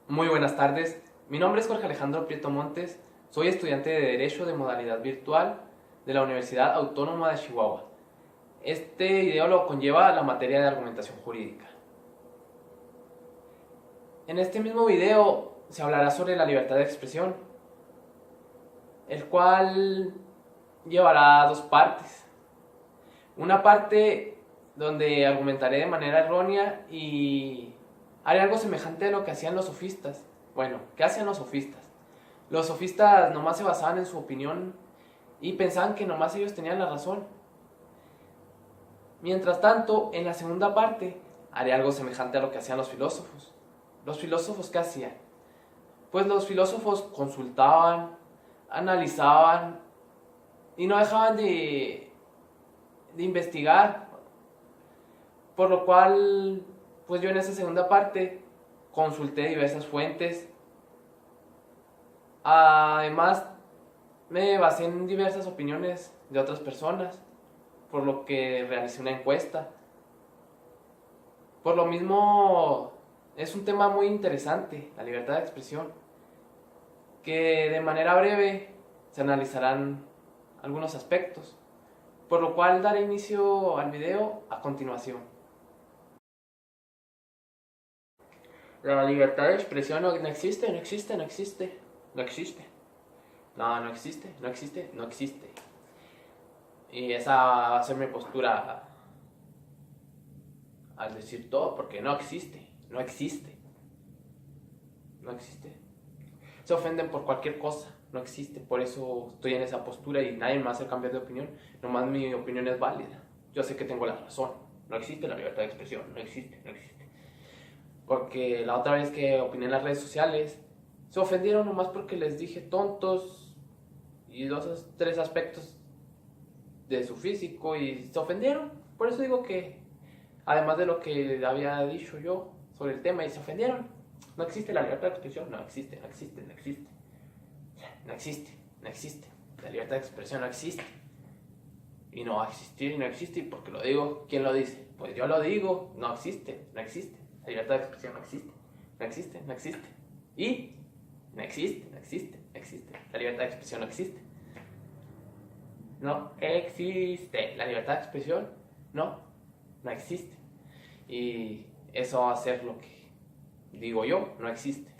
Muy buenas tardes, mi nombre es Jorge Alejandro Prieto Montes, soy estudiante de Derecho de modalidad virtual de la Universidad Autónoma de Chihuahua. Este video lo conlleva la materia de argumentación jurídica. En este mismo video se hablará sobre la libertad de expresión, el cual llevará dos partes. Una parte donde argumentaré de manera errónea y haré algo semejante a lo que hacían los sofistas. Bueno, ¿qué hacían los sofistas? Los sofistas nomás se basaban en su opinión y pensaban que nomás ellos tenían la razón. Mientras tanto, en la segunda parte, haré algo semejante a lo que hacían los filósofos. ¿Los filósofos qué hacían? Pues los filósofos consultaban, analizaban y no dejaban de investigar. Por lo cual, pues yo en esa segunda parte consulté diversas fuentes. Además, me basé en diversas opiniones de otras personas, por lo que realicé una encuesta. Por lo mismo, es un tema muy interesante, la libertad de expresión, que de manera breve se analizarán algunos aspectos, por lo cual daré inicio al video a continuación. La libertad de expresión no existe, no existe, no existe, no existe. No existe, no existe, no existe. Y esa va a ser mi postura al decir todo, porque no existe, no existe, no existe. Se ofenden por cualquier cosa, no existe. Por eso estoy en esa postura y nadie me va a hacer cambiar de opinión. Nomás mi opinión es válida. Yo sé que tengo la razón. No existe la libertad de expresión, no existe, no existe. Porque la otra vez que opiné en las redes sociales, se ofendieron nomás porque les dije tontos y dos, tres aspectos de su físico y se ofendieron. Por eso digo que, además de lo que había dicho yo sobre el tema, y se ofendieron. No existe la libertad de expresión, no existe, no existe, no existe. No existe, no existe. La libertad de expresión no existe. Y no va a existir y no existe. ¿Y porque lo digo? ¿Quién lo dice? Pues yo lo digo, no existe, no existe. La libertad de expresión no existe, no existe, no existe. Y no existe, no existe, no existe. La libertad de expresión no existe. No existe. La libertad de expresión no existe. Y eso va a ser lo que digo yo, no existe.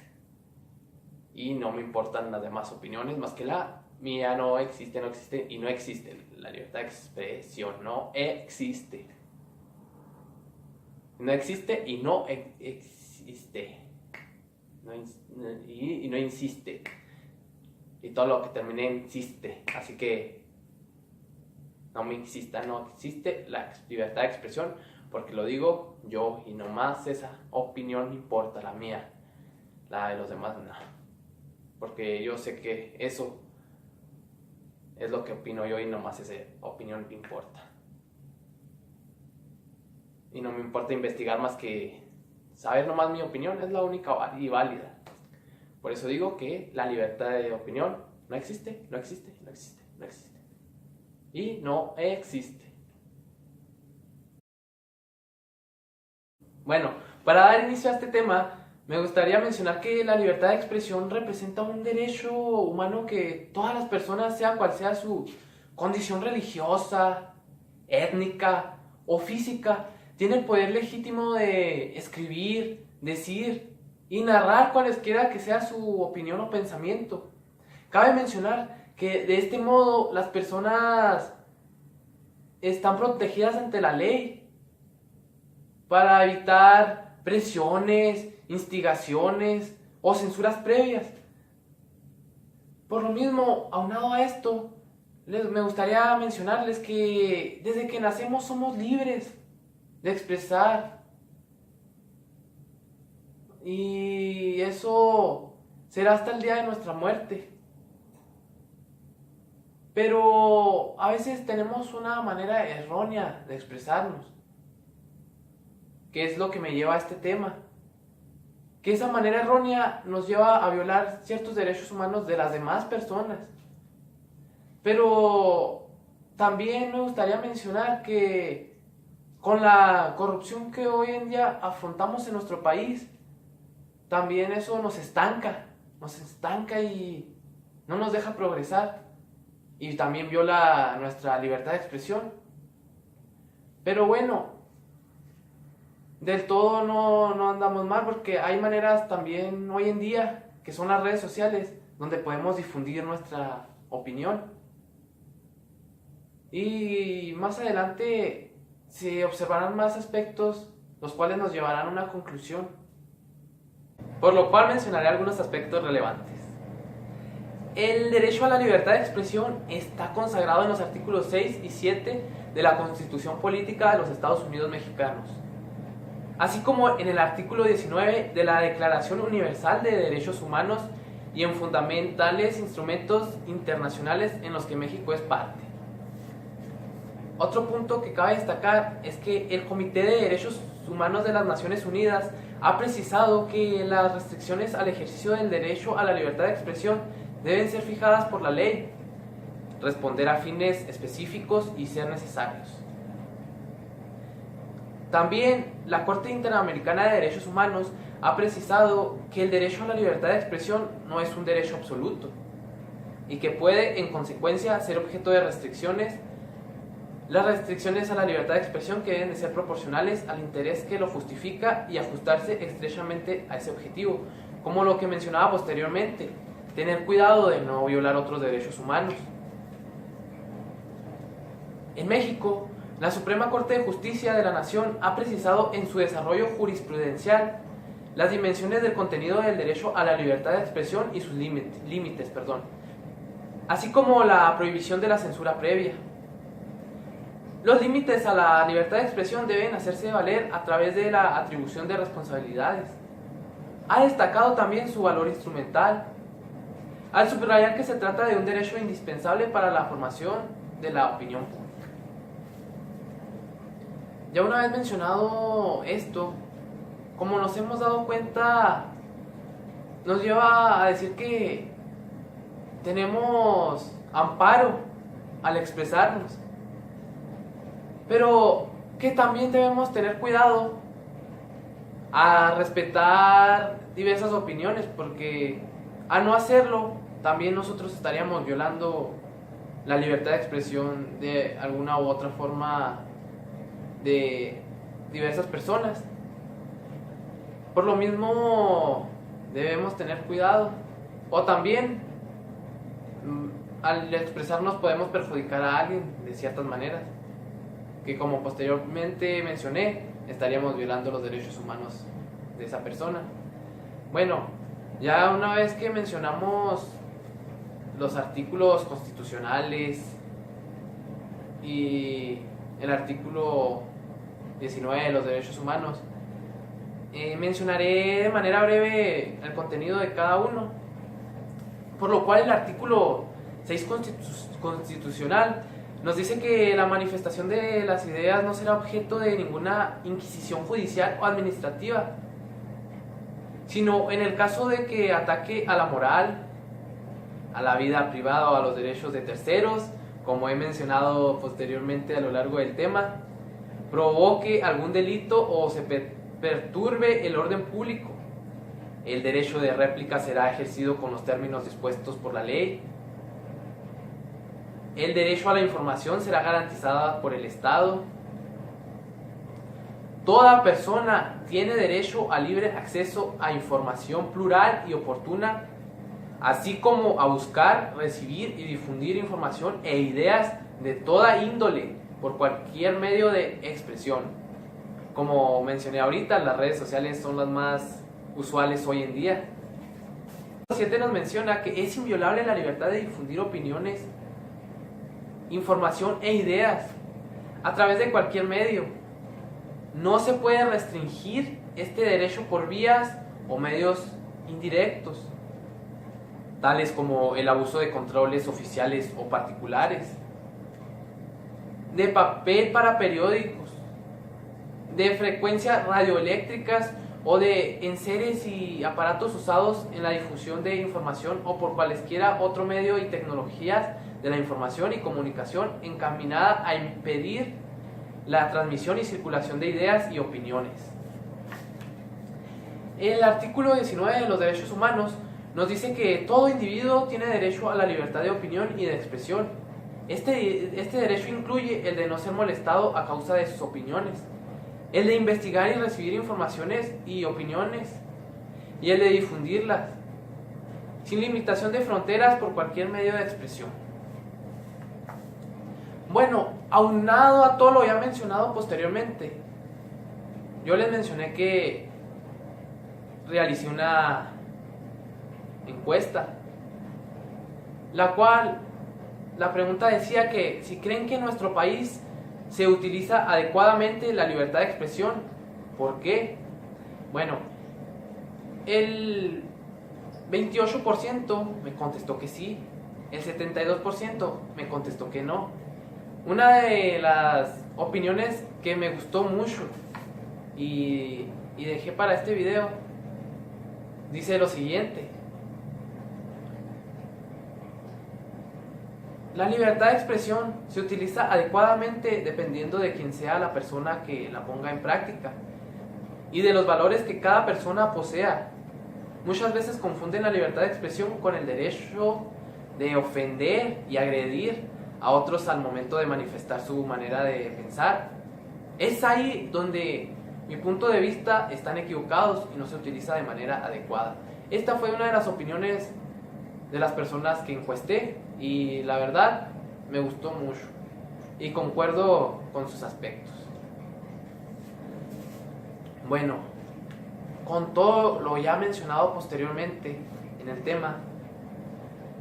Y no me importan las demás opiniones más que la mía. No existe, no existe y no existe. La libertad de expresión no existe. No existe y no existe. Y no insiste. Y todo lo que termine en insiste. Así que no me insista, no existe la libertad de expresión, porque lo digo yo y no más esa opinión importa, la mía. La de los demás no. Porque yo sé que eso es lo que opino yo y no más esa opinión importa. Y no me importa investigar más que saber nomás mi opinión, es la única y válida. Por eso digo que la libertad de opinión no existe, no existe, no existe, no existe. Y no existe. Bueno, para dar inicio a este tema, me gustaría mencionar que la libertad de expresión representa un derecho humano que todas las personas, sea cual sea su condición religiosa, étnica o física, tienen el poder legítimo de escribir, decir y narrar cualesquiera que sea su opinión o pensamiento. Cabe mencionar que de este modo las personas están protegidas ante la ley para evitar presiones, instigaciones o censuras previas. Por lo mismo, aunado a esto, me gustaría mencionarles que desde que nacemos somos libres de expresar, y eso será hasta el día de nuestra muerte. Pero a veces tenemos una manera errónea de expresarnos, que es lo que me lleva a este tema. Que esa manera errónea nos lleva a violar ciertos derechos humanos de las demás personas. Pero también me gustaría mencionar que con la corrupción que hoy en día afrontamos en nuestro país, también eso nos estanca y no nos deja progresar. Y también viola nuestra libertad de expresión. Pero bueno, del todo no andamos mal, porque hay maneras también hoy en día, que son las redes sociales, donde podemos difundir nuestra opinión. Y más adelante se observarán más aspectos, los cuales nos llevarán a una conclusión. Por lo cual mencionaré algunos aspectos relevantes. El derecho a la libertad de expresión está consagrado en los artículos 6 y 7 de la Constitución Política de los Estados Unidos Mexicanos, así como en el artículo 19 de la Declaración Universal de Derechos Humanos y en fundamentales instrumentos internacionales en los que México es parte. Otro punto que cabe destacar es que el Comité de Derechos Humanos de las Naciones Unidas ha precisado que las restricciones al ejercicio del derecho a la libertad de expresión deben ser fijadas por la ley, responder a fines específicos y ser necesarios. También la Corte Interamericana de Derechos Humanos ha precisado que el derecho a la libertad de expresión no es un derecho absoluto y que puede, en consecuencia, ser objeto de restricciones. Las restricciones a la libertad de expresión que deben de ser proporcionales al interés que lo justifica y ajustarse estrechamente a ese objetivo, como lo que mencionaba posteriormente, tener cuidado de no violar otros derechos humanos. En México, la Suprema Corte de Justicia de la Nación ha precisado en su desarrollo jurisprudencial las dimensiones del contenido del derecho a la libertad de expresión y sus límites, así como la prohibición de la censura previa. Los límites a la libertad de expresión deben hacerse valer a través de la atribución de responsabilidades. Ha destacado también su valor instrumental, al subrayar que se trata de un derecho indispensable para la formación de la opinión pública. Ya una vez mencionado esto, como nos hemos dado cuenta, nos lleva a decir que tenemos amparo al expresarnos, pero que también debemos tener cuidado a respetar diversas opiniones, porque al no hacerlo, también nosotros estaríamos violando la libertad de expresión de alguna u otra forma de diversas personas. Por lo mismo, debemos tener cuidado. O también, al expresarnos podemos perjudicar a alguien de ciertas maneras, que como posteriormente mencioné, estaríamos violando los derechos humanos de esa persona. Bueno, ya una vez que mencionamos los artículos constitucionales y el artículo 19 de los derechos humanos, mencionaré de manera breve el contenido de cada uno, por lo cual el artículo 6 constitucional nos dice que la manifestación de las ideas no será objeto de ninguna inquisición judicial o administrativa, sino en el caso de que ataque a la moral, a la vida privada o a los derechos de terceros, como he mencionado posteriormente a lo largo del tema, provoque algún delito o se perturbe el orden público. El derecho de réplica será ejercido con los términos dispuestos por la ley. El derecho a la información será garantizada por el Estado. Toda persona tiene derecho a libre acceso a información plural y oportuna, así como a buscar, recibir y difundir información e ideas de toda índole por cualquier medio de expresión. Como mencioné ahorita, las redes sociales son las más usuales hoy en día. El 7 nos menciona que es inviolable la libertad de difundir opiniones, información e ideas a través de cualquier medio. No se puede restringir este derecho por vías o medios indirectos, tales como el abuso de controles oficiales o particulares, de papel para periódicos, de frecuencias radioeléctricas o de enseres y aparatos usados en la difusión de información o por cualesquiera otro medio y tecnologías de la información y comunicación encaminada a impedir la transmisión y circulación de ideas y opiniones. El artículo 19 de los derechos humanos nos dice que todo individuo tiene derecho a la libertad de opinión y de expresión. Este derecho incluye el de no ser molestado a causa de sus opiniones, el de investigar y recibir informaciones y opiniones, y el de difundirlas, sin limitación de fronteras por cualquier medio de expresión. Bueno, aunado a todo lo ya mencionado posteriormente, yo les mencioné que realicé una encuesta, la cual la pregunta decía que si creen que en nuestro país se utiliza adecuadamente la libertad de expresión, ¿por qué? Bueno, el 28% me contestó que sí, el 72% me contestó que no. Una de las opiniones que me gustó mucho y dejé para este video dice lo siguiente: la libertad de expresión se utiliza adecuadamente dependiendo de quién sea la persona que la ponga en práctica y de los valores que cada persona posea. Muchas veces confunden la libertad de expresión con el derecho de ofender y agredir a otros al momento de manifestar su manera de pensar. Es ahí donde mi punto de vista están equivocados y no se utiliza de manera adecuada. Esta fue una de las opiniones de las personas que encuesté y la verdad me gustó mucho y concuerdo con sus aspectos. Bueno, con todo lo ya mencionado posteriormente en el tema,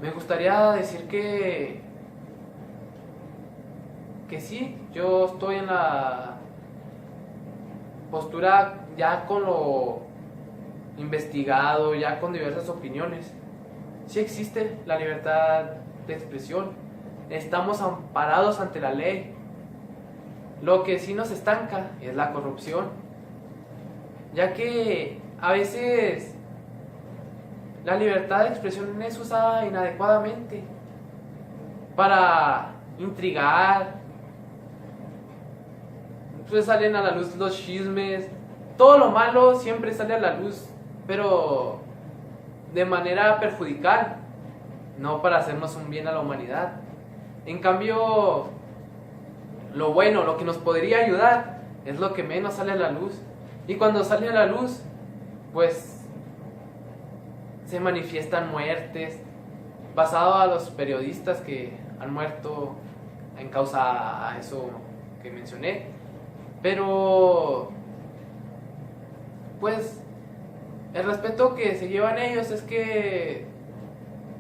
me gustaría decir que sí, yo estoy en la postura ya con lo investigado, ya con diversas opiniones. Sí existe la libertad de expresión, estamos amparados ante la ley. Lo que sí nos estanca es la corrupción, ya que a veces la libertad de expresión es usada inadecuadamente para intrigar. Pues salen a la luz los chismes, todo lo malo siempre sale a la luz, pero de manera perjudicial, no para hacernos un bien a la humanidad. En cambio, lo bueno, lo que nos podría ayudar, es lo que menos sale a la luz. Y cuando sale a la luz, pues se manifiestan muertes, basado a los periodistas que han muerto en causa a eso que mencioné. Pero pues el respeto que se llevan ellos es que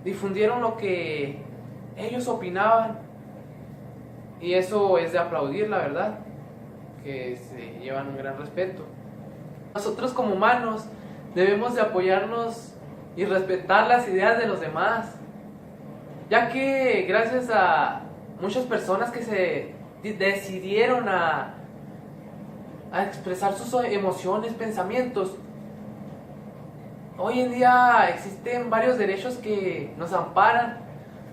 difundieron lo que ellos opinaban, y eso es de aplaudir, la verdad, que se llevan un gran respeto. Nosotros como humanos debemos de apoyarnos y respetar las ideas de los demás, ya que gracias a muchas personas que se decidieron a expresar sus emociones, pensamientos, hoy en día existen varios derechos que nos amparan,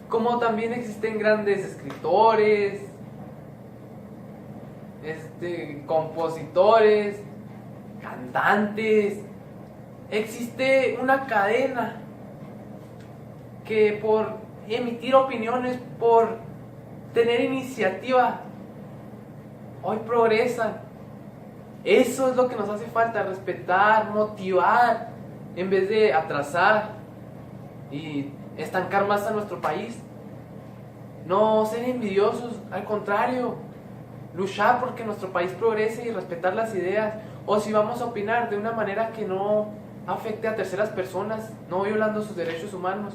como también existen grandes escritores, compositores, cantantes. Existe una cadena que por emitir opiniones, por tener iniciativa, hoy progresan. Eso es lo que nos hace falta, respetar, motivar, en vez de atrasar y estancar más a nuestro país. No ser envidiosos, al contrario, luchar porque nuestro país progrese y respetar las ideas. O si vamos a opinar de una manera que no afecte a terceras personas, no violando sus derechos humanos,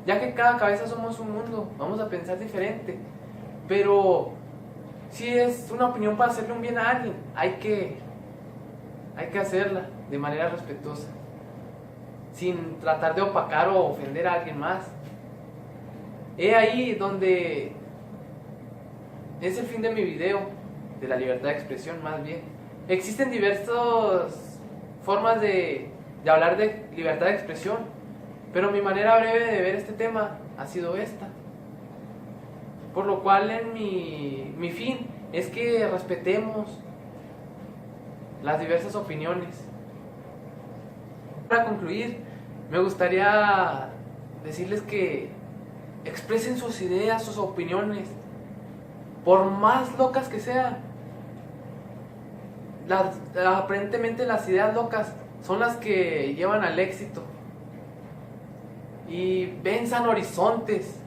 ya que cada cabeza somos un mundo, vamos a pensar diferente. Pero si es una opinión para hacerle un bien a alguien, hay que hacerla de manera respetuosa, sin tratar de opacar o ofender a alguien más. He ahí donde es el fin de mi video, de la libertad de expresión más bien. Existen diversas formas de hablar de libertad de expresión, pero mi manera breve de ver este tema ha sido esta. Por lo cual mi fin es que respetemos las diversas opiniones Para concluir, me gustaría decirles que expresen sus ideas, sus opiniones, por más locas que sean. Aparentemente las ideas locas son las que llevan al éxito. Y venzan horizontes,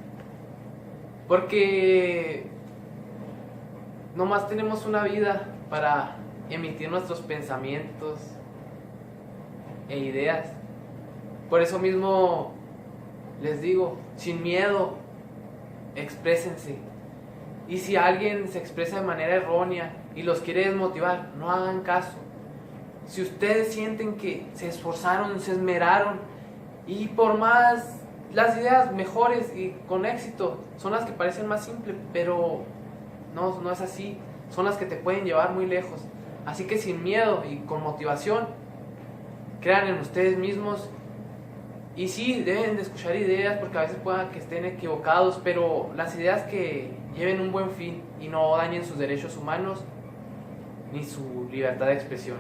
porque nomás tenemos una vida para emitir nuestros pensamientos e ideas. Por eso mismo les digo, sin miedo, exprésense. Y si alguien se expresa de manera errónea y los quiere desmotivar, no hagan caso. Si ustedes sienten que se esforzaron, se esmeraron, y por más las ideas mejores y con éxito son las que parecen más simples, pero no es así, son las que te pueden llevar muy lejos. Así que sin miedo y con motivación, crean en ustedes mismos. Y sí, deben de escuchar ideas porque a veces puedan que estén equivocados, pero las ideas que lleven un buen fin y no dañen sus derechos humanos ni su libertad de expresión.